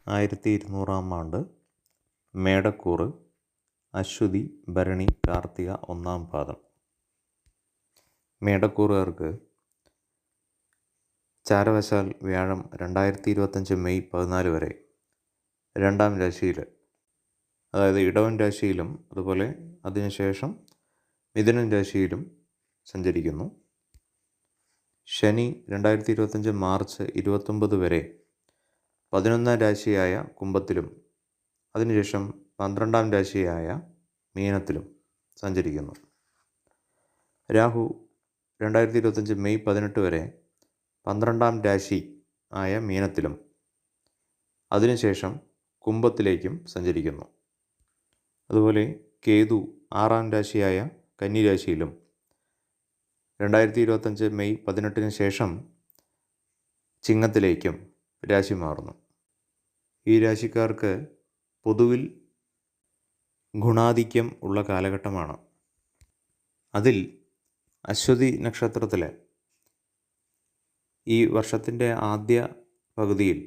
1200 ആണ്ട്. മേടക്കൂറ് അശ്വതി ഭരണി കാർത്തിക 1-ാം പാദം. മേടക്കൂറുകാർക്ക് ചാരവശാൽ വ്യാഴം 2025 മെയ് 14 വരെ 2-ാം രാശിയിൽ, അതായത് ഇടവൻ രാശിയിലും അതുപോലെ അതിനുശേഷം മിഥുനൻ രാശിയിലും സഞ്ചരിക്കുന്നു. ശനി 2025 മാർച്ച് 29 വരെ 11-ാം രാശിയായ കുംഭത്തിലും അതിനുശേഷം 12-ാം രാശിയായ മീനത്തിലും സഞ്ചരിക്കുന്നു. രാഹു 2025 മെയ് 18 വരെ 12-ാം രാശി ആയ മീനത്തിലും അതിനുശേഷം കുംഭത്തിലേക്കും സഞ്ചരിക്കുന്നു. അതുപോലെ കേതു 6-ാം രാശിയായ കന്നിരാശിയിലും 2025 മെയ് 18 ശേഷം ചിങ്ങത്തിലേക്കും രാശി മാറുന്നു. ഈ രാശിക്കാർക്ക് പൊതുവിൽ ഗുണാധിക്യം ഉള്ള കാലഘട്ടമാണ്. അതിൽ അശ്വതി നക്ഷത്രത്തിൽ ഈ വർഷത്തിൻ്റെ ആദ്യ പകുതിയിൽ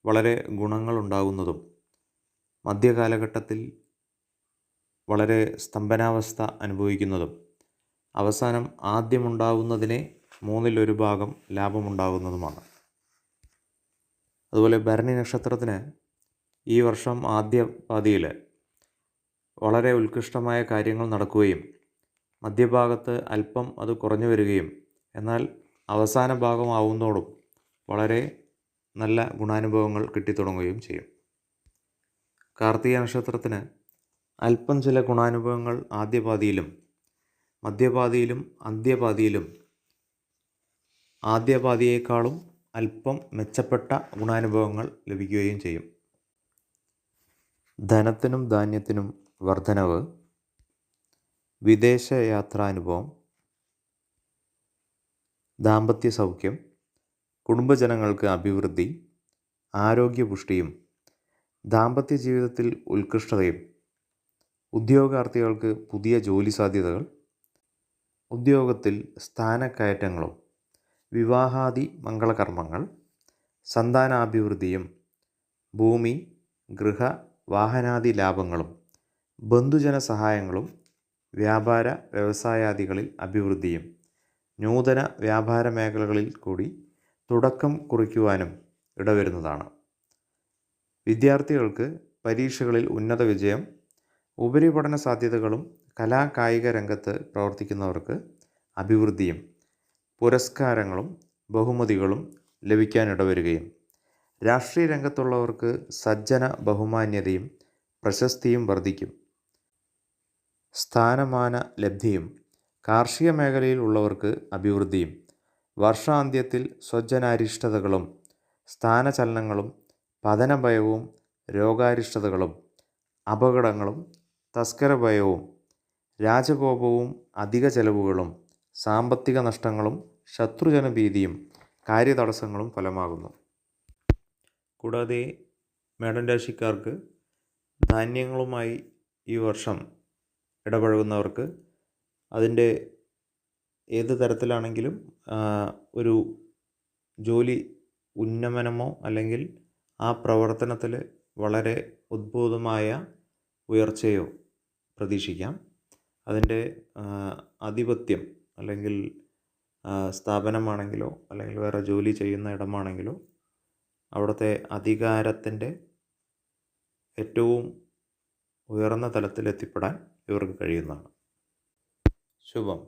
വളരെ ഗുണങ്ങളുണ്ടാകുന്നതും മധ്യകാലഘട്ടത്തിൽ വളരെ സ്തംഭനാവസ്ഥ അനുഭവിക്കുന്നതും അവസാനം ആദ്യമുണ്ടാകുന്നതിനെ 1/3 ഭാഗം ലാഭമുണ്ടാകുന്നതുമാണ്. അതുപോലെ ഭരണി നക്ഷത്രത്തിന് ഈ വർഷം ആദ്യ പാതിയിൽ വളരെ ഉത്കൃഷ്ടമായ കാര്യങ്ങൾ നടക്കുകയും മധ്യഭാഗത്ത് അല്പം അത് കുറഞ്ഞു വരികയും എന്നാൽ അവസാന ഭാഗമാവുന്നതോടും വളരെ നല്ല ഗുണാനുഭവങ്ങൾ കിട്ടിത്തുടങ്ങുകയും ചെയ്യും. കാർത്തിക നക്ഷത്രത്തിന് അല്പം ചില ഗുണാനുഭവങ്ങൾ ആദ്യപാതിയിലും മധ്യപാതിയിലും അന്ത്യപാതിയിലും ആദ്യപാതിയേക്കാളും അല്പം മെച്ചപ്പെട്ട ഗുണാനുഭവങ്ങൾ ലഭിക്കുകയും ചെയ്യും. ധനത്തിനും ധാന്യത്തിനും വർധനവ്, വിദേശയാത്രാനുഭവം, ദാമ്പത്യ സൗഖ്യം, കുടുംബജനങ്ങൾക്ക് അഭിവൃദ്ധി, ആരോഗ്യപുഷ്ടിയും ദാമ്പത്യ ജീവിതത്തിൽ ഉത്കൃഷ്ടതയും, ഉദ്യോഗാർത്ഥികൾക്ക് പുതിയ ജോലി സാധ്യതകൾ, ഉദ്യോഗത്തിൽ സ്ഥാനക്കയറ്റങ്ങളും, വിവാഹാദി മംഗളകർമ്മങ്ങൾ, സന്താനാഭിവൃദ്ധിയും, ഭൂമി ഗൃഹ വാഹനാദി ലാഭങ്ങളും, ബന്ധുജന സഹായങ്ങളും, വ്യാപാര വ്യവസായാദികളിൽ അഭിവൃദ്ധിയും, നൂതന വ്യാപാര മേഖലകളിൽ കൂടി തുടക്കം കുറിക്കുവാനും ഇടവരുന്നതാണ്. വിദ്യാർത്ഥികൾക്ക് പരീക്ഷകളിൽ ഉന്നത വിജയം, ഉപരിപഠന സാധ്യതകളും, കലാകായിക രംഗത്ത് പ്രവർത്തിക്കുന്നവർക്ക് അഭിവൃദ്ധിയും, പുരസ്കാരങ്ങളും ബഹുമതികളും ലഭിക്കാനിടവരികയും, രാഷ്ട്രീയ രംഗത്തുള്ളവർക്ക് സജ്ജന ബഹുമാന്യതയും പ്രശസ്തിയും വർദ്ധിക്കും. സ്ഥാനമാന ലബ്ധിയും, കാർഷിക മേഖലയിൽ ഉള്ളവർക്ക് അഭിവൃദ്ധിയും, വർഷാന്ത്യത്തിൽ സ്വജനാരിഷ്ടതകളും സ്ഥാനചലനങ്ങളും പതനഭയവും രോഗാരിഷ്ടതകളും അപകടങ്ങളും തസ്കരഭയവും രാജകോപവും അധിക ചെലവുകളും സാമ്പത്തിക നഷ്ടങ്ങളും ശത്രുജനഭീതിയും കാര്യതടസ്സങ്ങളും ഫലമാകുന്നു. കൂടാതെ മേടൻ രാശിക്കാർക്ക് ധാന്യങ്ങളുമായി ഈ വർഷം ഇടപഴകുന്നവർക്ക് അതിൻ്റെ ഏത് തരത്തിലാണെങ്കിലും ഒരു ജോലി ഉന്നമനമോ അല്ലെങ്കിൽ ആ പ്രവർത്തനത്തിൽ വളരെ ഉദ്ഭുതമായ ഉയർച്ചയോ പ്രതീക്ഷിക്കാം. അതിൻ്റെ ആധിപത്യം അല്ലെങ്കിൽ സ്ഥാപനമാണെങ്കിലോ അല്ലെങ്കിൽ വേറെ ജോലി ചെയ്യുന്ന ഇടമാണെങ്കിലോ അവിടുത്തെ അധികാരത്തിൻ്റെ ഏറ്റവും ഉയർന്ന തലത്തിലെത്തിപ്പെടാൻ ഇവർക്ക് കഴിയുന്നതാണ്. ശുഭം.